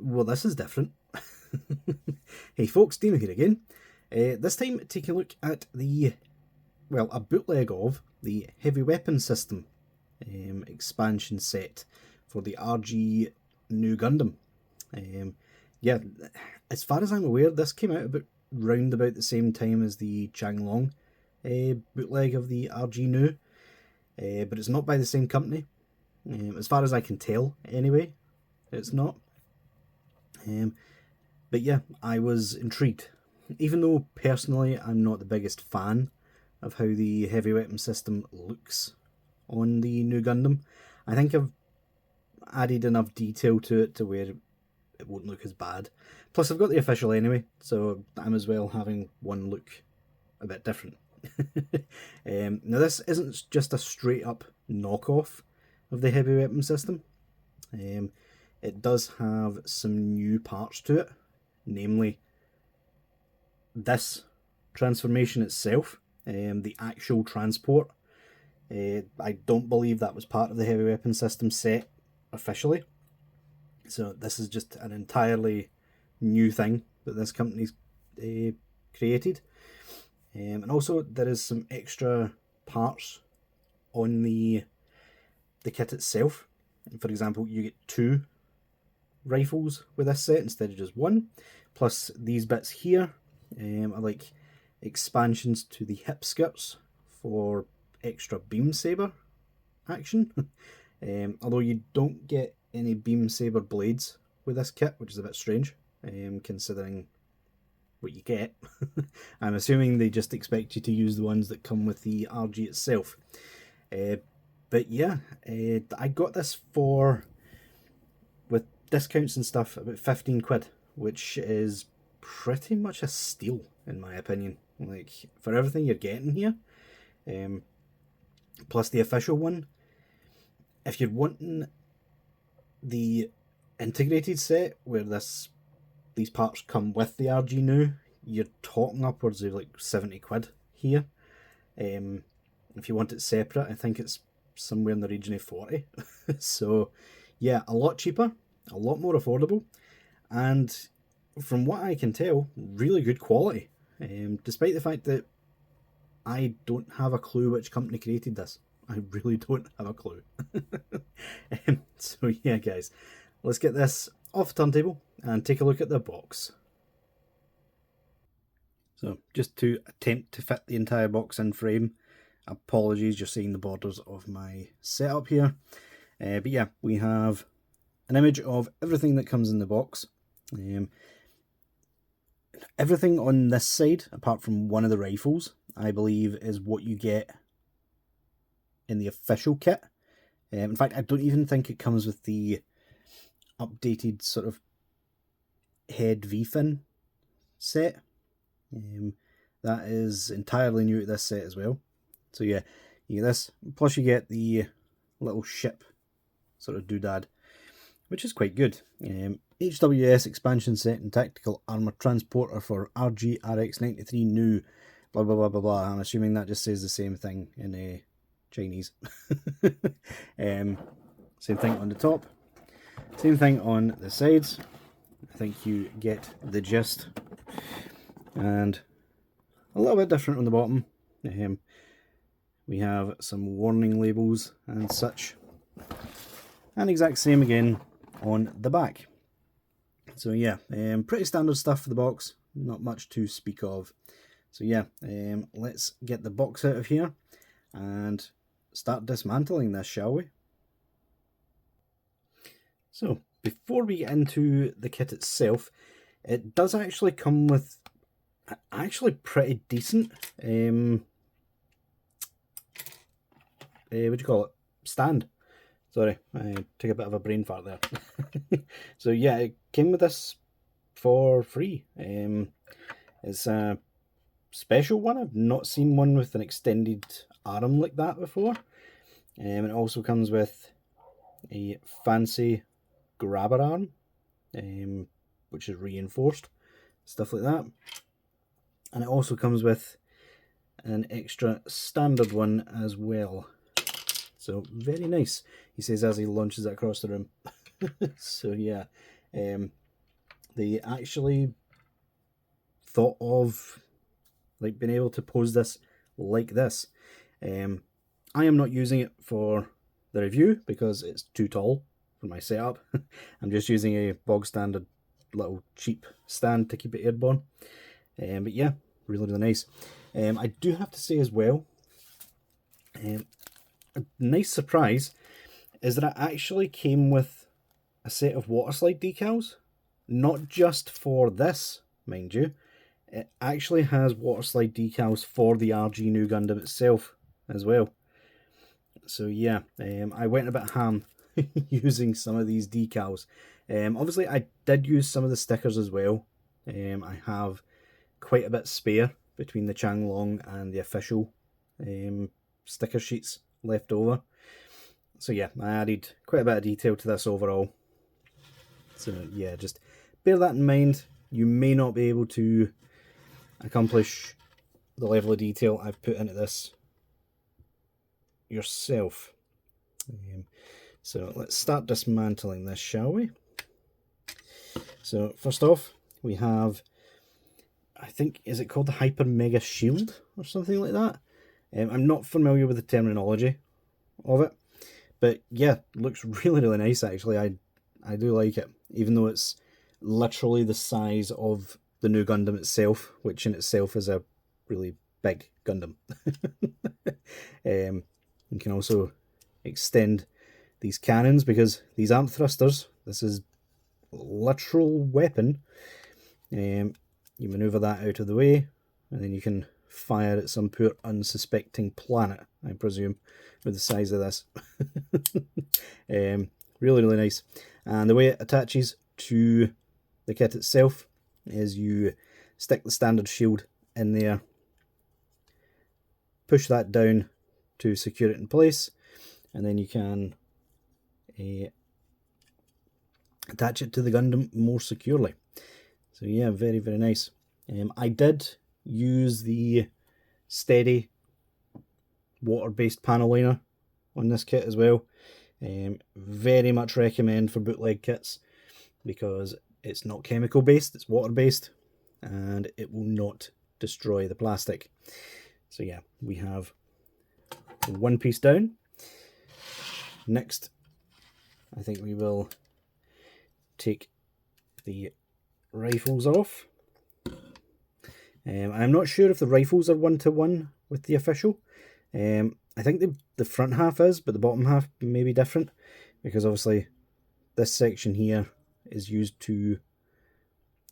Well, this is different. Hey folks, Deano here again. This time taking a look at a bootleg of the Heavy Weapon System expansion set for the RG New Gundam. Yeah, as far as I'm aware, this came out round about the same time as the Changlong bootleg of the RG New, but it's not by the same company. As far as I can tell, anyway, it's not. But yeah, I was intrigued. Even though personally I'm not the biggest fan of how the heavy weapon system looks on the new Gundam, I think I've added enough detail to it to where it won't look as bad. Plus I've got the official anyway, so I'm as well having one look a bit different. Now this isn't just a straight up knockoff of the heavy weapon system. It does have some new parts to it, namely this transformation itself, the actual transport. I don't believe that was part of the heavy weapon system set officially, so this is just an entirely new thing that this company's created. And also there is some extra parts on the kit itself. For example, you get 2 rifles with this set instead of just 1, plus these bits here are like expansions to the hip skirts for extra beam saber action. Although you don't get any beam saber blades with this kit, which is a bit strange considering what you get. I'm assuming they just expect you to use the ones that come with the RG itself. But yeah, I got this for, with discounts and stuff, about 15 quid, which is pretty much a steal in my opinion. Like, for everything you're getting here, plus the official one. If you're wanting the integrated set where these parts come with the RG New, you're talking upwards of like 70 quid here. If you want it separate, I think it's somewhere in the region of 40. So yeah, a lot cheaper, a lot more affordable, and from what I can tell, really good quality, despite the fact that I don't have a clue which company created this. I really don't have a clue. So yeah guys, let's get this off the turntable and take a look at the box. So just to attempt to fit the entire box in frame, apologies, you're seeing the borders of my setup here. But yeah, we have an image of everything that comes in the box. Everything on this side, apart from one of the rifles, I believe is what you get in the official kit. In fact, I don't even think it comes with the updated sort of head V-fin set. That is entirely new to this set as well. So yeah, you get this, plus you get the little ship sort of doodad, which is quite good. HWS expansion set and tactical armor transporter for RG RX-93 new, blah blah blah blah blah. I'm assuming that just says the same thing in Chinese. Same thing on the top, same thing on the sides. I think you get the gist. And a little bit different on the bottom. We have some warning labels and such, and exact same again on the back. So yeah, pretty standard stuff for the box, not much to speak of. So yeah, let's get the box out of here and start dismantling this, shall we? So before we get into the kit itself, it does actually come with pretty decent what do you call it, stand. Sorry, I took a bit of a brain fart there. So yeah, it came with this for free. It's a special one. I've not seen one with an extended arm like that before. It also comes with a fancy grabber arm, which is reinforced, stuff like that. And it also comes with an extra standard one as well. So very nice, he says as he launches it across the room. So yeah, they actually thought of like being able to pose this like this. I am not using it for the review because it's too tall for my setup. I'm just using a bog standard little cheap stand to keep it airborne. But yeah, really, really nice. I do have to say as well, a nice surprise is that it actually came with a set of water slide decals. Not just for this, mind you. It actually has water slide decals for the RG New Gundam itself as well. So yeah, I went a bit ham using some of these decals. Obviously, I did use some of the stickers as well. I have quite a bit spare between the changlong and the official sticker sheets left over. So yeah, I added quite a bit of detail to this overall. So yeah, just bear that in mind. You may not be able to accomplish the level of detail I've put into this yourself. So let's start dismantling this, shall we? So first off, we have, I think, is it called the Hyper Mega Shield or something like that? I'm not familiar with the terminology of it, but yeah, it looks really, really nice actually. I do like it, even though it's literally the size of the new Gundam itself, which in itself is a really big Gundam. You can also extend these cannons because these aren't thrusters. This is literal weapon. You maneuver that out of the way, and then you can fire at some poor unsuspecting planet, I presume, with the size of this. Really, really nice. And the way it attaches to the kit itself is you stick the standard shield in there, push that down to secure it in place, and then you can attach it to the Gundam more securely. So yeah, very, very nice. I did use the steady water-based panel liner on this kit as well. Very much recommend for bootleg kits because it's not chemical based, it's water based, and it will not destroy the plastic. So yeah, we have one piece down. Next, I think we will take the rifles off. I'm not sure if the rifles are 1-to-1 with the official. I think the front half is, but the bottom half may be different, because obviously this section here is used to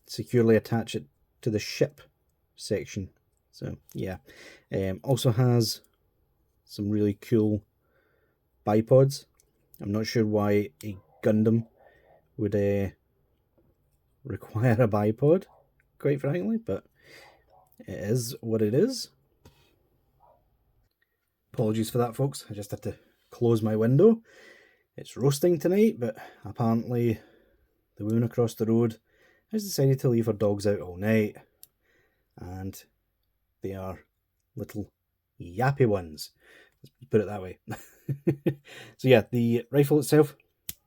securely attach it to the ship section. So yeah, also has some really cool bipods. I'm not sure why a Gundam would require a bipod, quite frankly, but it is what it is. Apologies for that, folks. I just had to close my window. It's roasting tonight, but apparently the woman across the road has decided to leave her dogs out all night, and they are little yappy ones. Let's put it that way. So yeah, the rifle itself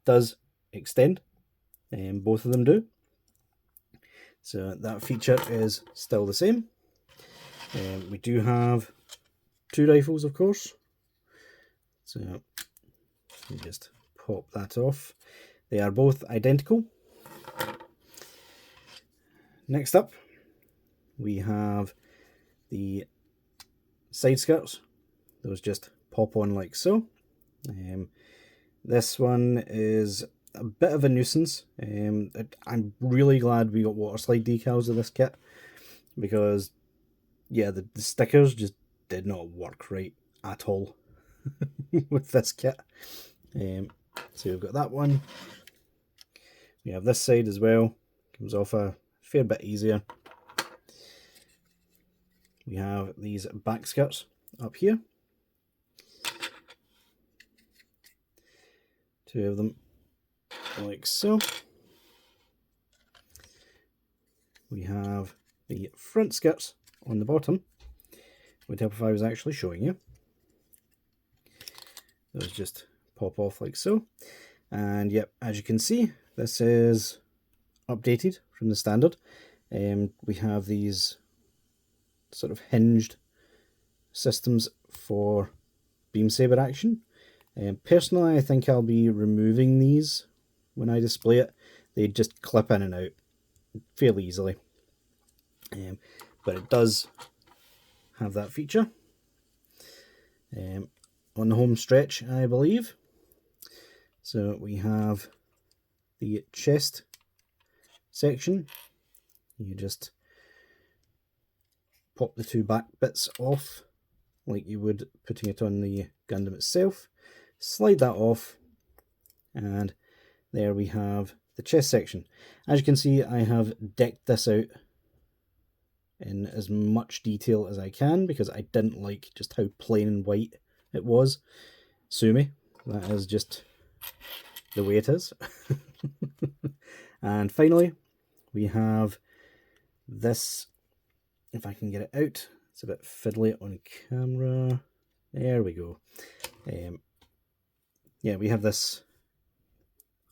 does extend, and both of them do. So that feature is still the same. We do have two rifles, of course. So we just pop that off. They are both identical. Next up, we have the side skirts. Those just pop on like so. This one is a bit of a nuisance. I'm really glad we got water slide decals of this kit, because yeah, the stickers just did not work right at all with this kit. So we've got that one. We have this side as well. Comes off a fair bit easier. We have these back skirts up here. Two of them like so. We have the front skirts on the bottom. Would help if I was actually showing you. Those just pop off like so. And yep, as you can see, this is updated from the standard. We have these sort of hinged systems for beam saber action. Personally, I think I'll be removing these when I display it. They just clip in and out fairly easily. But it does have that feature on the home stretch, I believe. So we have the chest section. You just pop the two back bits off like you would putting it on the Gundam itself. Slide that off, and there we have the chest section. As you can see, I have decked this out in as much detail as I can because I didn't like just how plain and white it was. Sue me, that is just the way it is. And finally, we have this, if I can get it out, it's a bit fiddly on camera. There we go. Yeah, we have this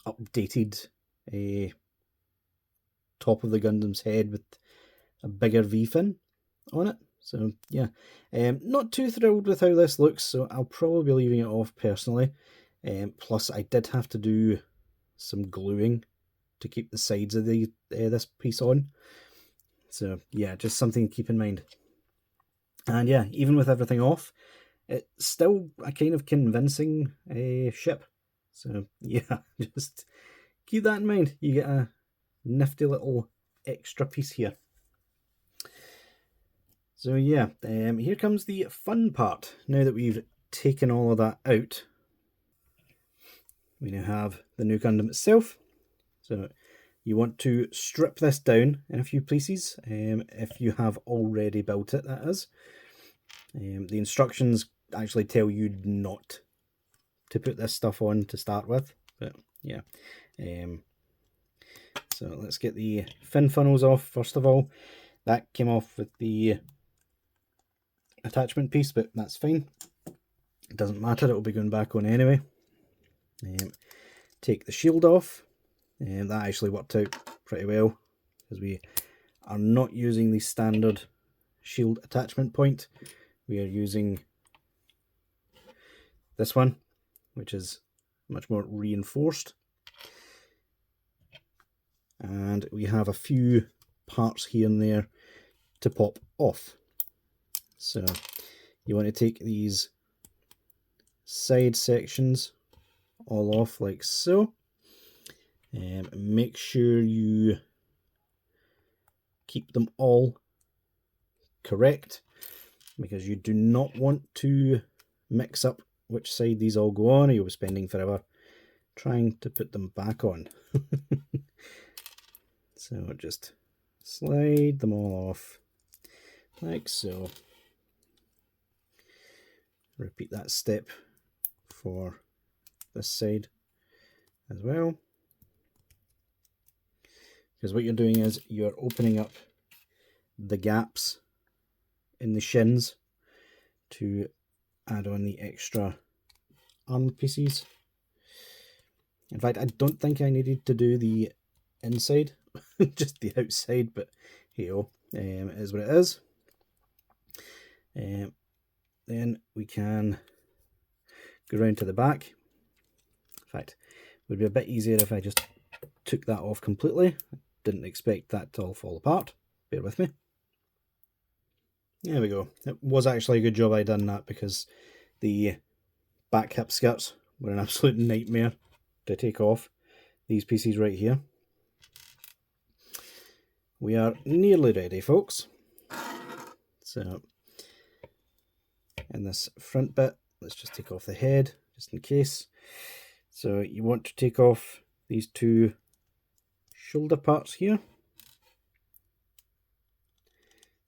updated top of the Gundam's head with a bigger V-fin on it. So yeah, not too thrilled with how this looks, so I'll probably be leaving it off personally. Plus I did have to do some gluing to keep the sides of the this piece on. So yeah, just something to keep in mind. And yeah, even with everything off, it's still a kind of convincing ship. So yeah, just keep that in mind. You get a nifty little extra piece here. So yeah, here comes the fun part. Now that we've taken all of that out, we now have the new Gundam itself. So you want to strip this down in a few pieces, if you have already built it, that is. The instructions actually tell you not to put this stuff on to start with, but yeah. So let's get the fin funnels off first of all. That came off with the attachment piece, but that's fine. It doesn't matter, it will be going back on anyway. Take the shield off, and that actually worked out pretty well because we are not using the standard shield attachment point. We are using this one, which is much more reinforced. And we have a few parts here and there to pop off. So you want to take these side sections all off like so. Make sure you keep them all correct, because you do not want to mix up which side these all go on, or you'll be spending forever trying to put them back on. So just slide them all off like so. Repeat that step for this side as well, because what you're doing is you're opening up the gaps in the shins to add on the extra arm pieces. In fact, I don't think I needed to do the inside, just the outside, but hey, oh, it is what it is. Then we can go around to the back. In fact, it would be a bit easier if I just took that off completely. I didn't expect that to all fall apart. Bear with me. There we go. It was actually a good job I done that, because the back hip skirts were an absolute nightmare to take off. These pieces right here. We are nearly ready, folks. So, in this front bit, let's just take off the head, just in case. So you want to take off these two shoulder parts here.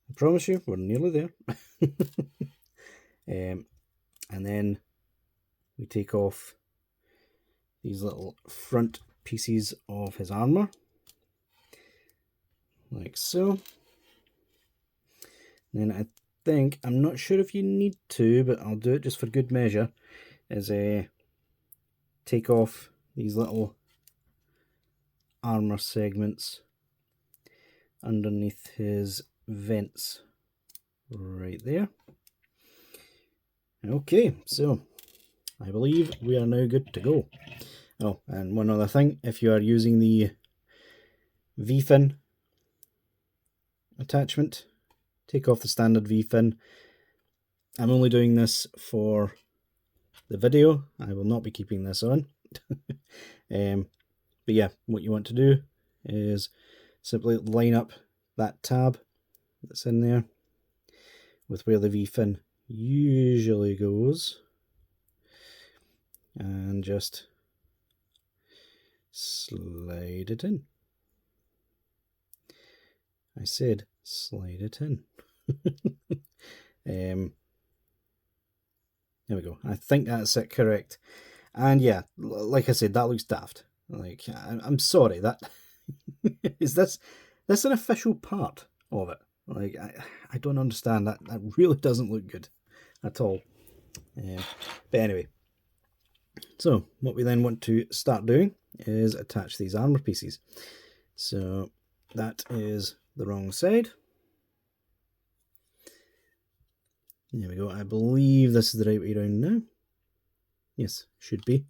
I promise you, we're nearly there. And then we take off these little front pieces of his armor, like so. And then I think, I'm not sure if you need to, but I'll do it just for good measure, is take off these little armor segments underneath his vents right there. Okay, so I believe we are now good to go. Oh, and one other thing, if you are using the V-fin attachment, take off the standard V-fin. I'm only doing this for the video. I will not be keeping this on. But yeah, what you want to do is simply line up that tab that's in there with where the V-fin usually goes, and just slide it in. I said slide it in. There we go. I think that's it correct. And yeah, like I said, that looks daft. Like, I'm sorry, that is this an official part of it? Like, I don't understand that. That really doesn't look good at all. But anyway, so what we then want to start doing is attach these armor pieces. So that is the wrong side. There we go. I believe this is the right way around now. Yes, should be.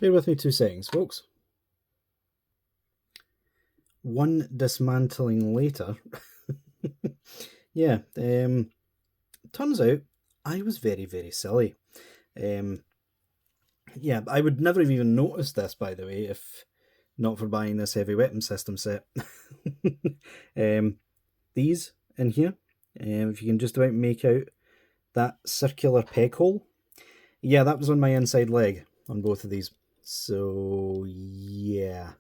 Bear with me 2 seconds, folks. One dismantling later. Yeah, turns out I was very, very silly. Yeah, I would never have even noticed this, by the way, if not for buying this heavy weapon system set. These in here, if you can just about make out that circular peg hole, yeah, that was on my inside leg on both of these. So yeah.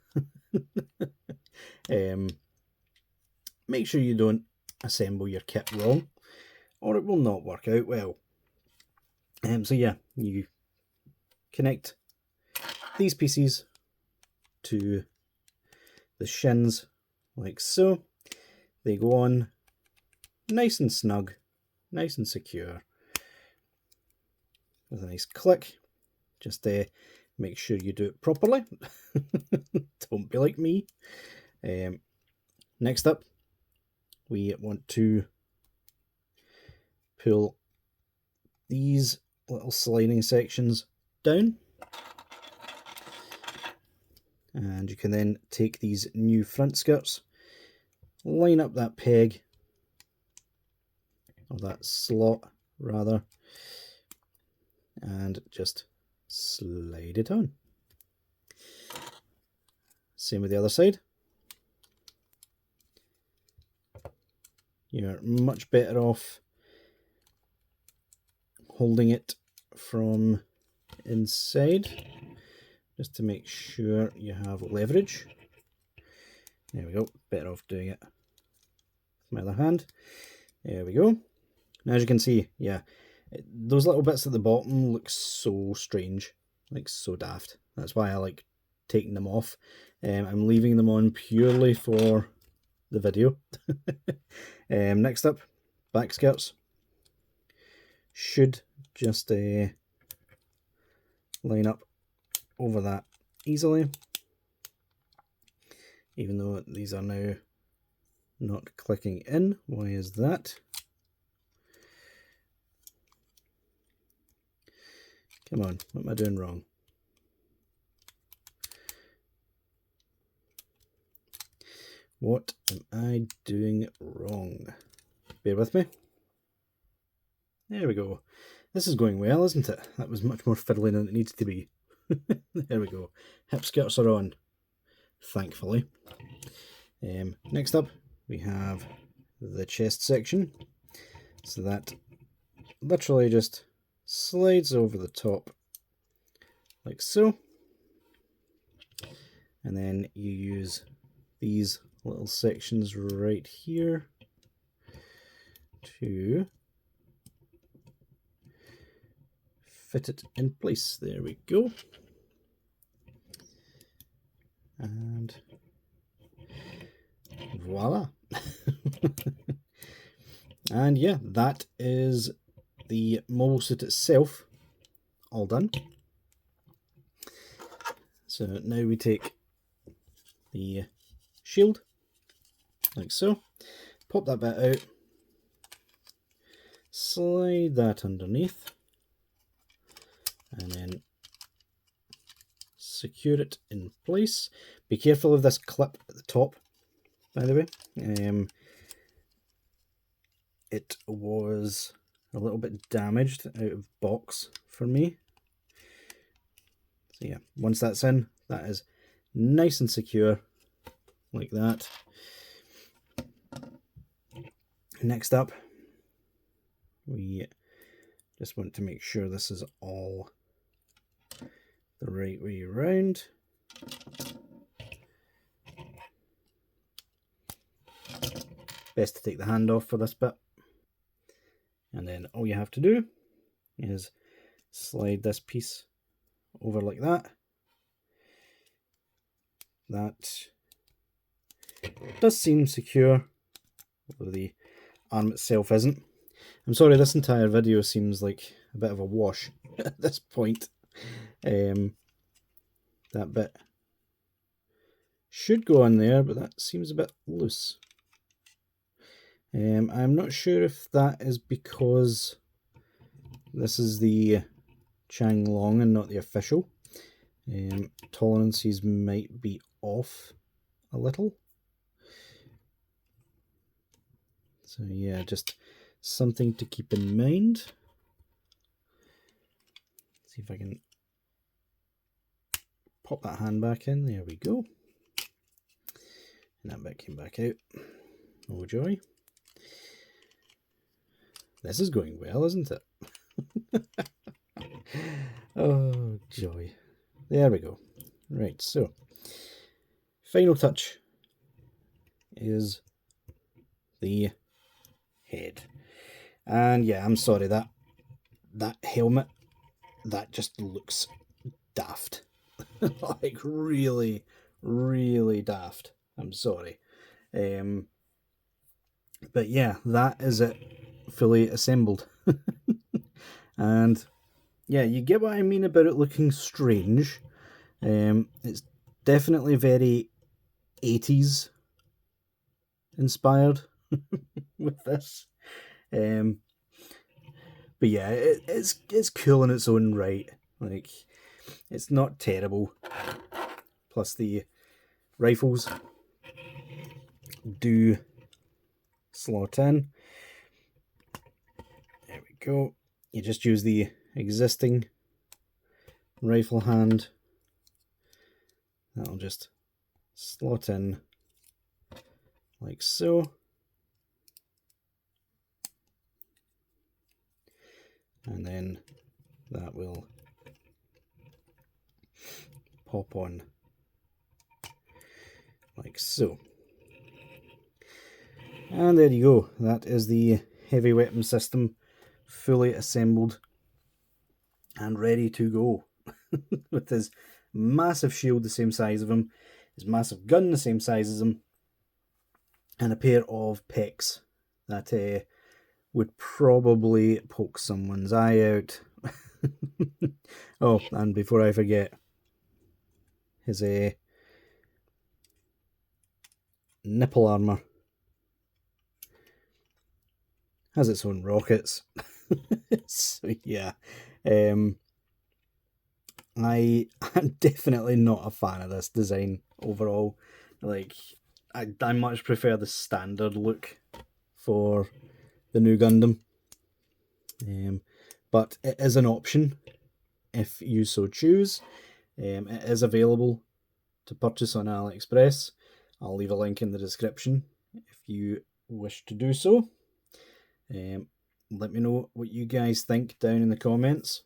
Make sure you don't assemble your kit wrong, or it will not work out well. So yeah, you connect these pieces to the shins like so. They go on nice and snug, nice and secure, with a nice click. Just make sure you do it properly. Don't be like me. Next up, we want to pull these little sliding sections down, and you can then take these new front skirts, line up that peg, or that slot rather, and just slide it on. Same with the other side. You're much better off holding it from inside, just to make sure you have leverage. There we go, better off doing it with my other hand. There we go. Now, as you can see, yeah, those little bits at the bottom look so strange, like so daft. That's why I like taking them off. I'm leaving them on purely for the video. Next up, back skirts. Should just line up over that easily, even though these are now not clicking in. Why is that? Come on, what am I doing wrong? What am I doing wrong? Bear with me. There we go. This is going well, isn't it? That was much more fiddly than it needs to be. There we go. Hip skirts are on, thankfully. Next up, we have the chest section. So that literally just slides over the top like so. And then you use these little sections right here to fit it in place. There we go. And voila. And yeah, that is the mobile suit itself all done. So now we take the shield, like so, pop that bit out, slide that underneath, and then secure it in place. Be careful of this clip at the top, by the way. It was a little bit damaged out of box for me. So yeah, once that's in, that is nice and secure, like that. Next up, we just want to make sure this is all the right way around. Best to take the hand off for this bit. And then all you have to do is slide this piece over like that. That does seem secure, although the arm itself isn't. I'm sorry, this entire video seems like a bit of a wash at this point. That bit should go in there, but that seems a bit loose. I'm not sure if that is because this is the changlong and not the official. Tolerances might be off a little. So yeah, just something to keep in mind. See if I can pop that hand back in. There we go. And that bit came back out. Oh joy. This is going well, isn't it? Oh joy. There we go. Right, so final touch is the head. And yeah, I'm sorry, that helmet, that just looks daft. Like really, really daft. I'm sorry. But yeah, that is it fully assembled. And yeah, you get what I mean about it looking strange. It's definitely very 80s inspired with this. But yeah, it's cool in its own right. Like, it's not terrible. Plus the rifles do slot in. There we go. You just use the existing rifle hand. That'll just slot in like so. And then that will pop on like so. And there you go. That is the heavy weapon system fully assembled and ready to go. With his massive shield the same size of him, his massive gun the same size as him, and a pair of pecs that would probably poke someone's eye out. Oh, and before I forget, his nipple armor has its own rockets. So yeah, I am definitely not a fan of this design overall. Like, I much prefer the standard look for the new Gundam. But it is an option if you so choose. It is available to purchase on AliExpress. I'll leave a link in the description if you wish to do so. Let me know what you guys think down in the comments.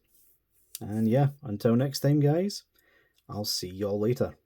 And yeah, until next time, guys, I'll see y'all later.